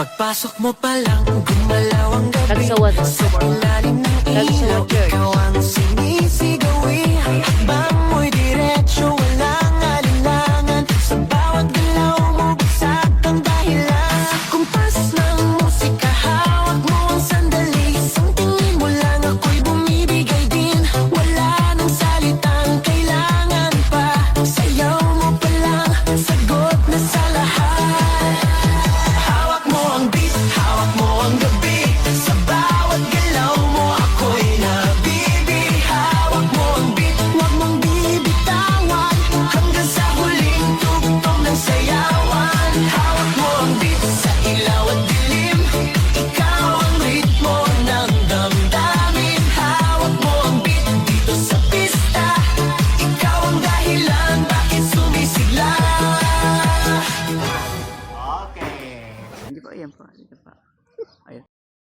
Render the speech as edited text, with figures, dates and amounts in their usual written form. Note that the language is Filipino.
Pagpasok mo pa lang, gumalaw ang gabi. Nagsawa to. Sa ilalim ng ilaw, ikaw ang sinisigawi. Hakbang mo'y diretso, walang alinlangan. Sa bawat galaw mo, bagsak ang dahilan. Kumpas ng musika, hawak mo ang sandali. Isang tingin mo lang, ako'y bumibigay din. Wala nang salitang kailangan pa. Sayaw mo pa lang, sagot na sa lahat. Hawak mo ang beat, hawak mo ang gabi. Sa bawat galaw mo, ako'y nabibig. Hawak mo ang beat, huwag mong bibitawan. Hanggang sa huling tugtog ng sayawan. Hawak mo ang beat, sa ilaw at dilim. Ikaw ang ritmo ng damdamin. Hawak mo ang beat, dito sa pista. Ikaw ang dahilan, bakit sumisigla. Okay. Hindi po, yan po. Dito po.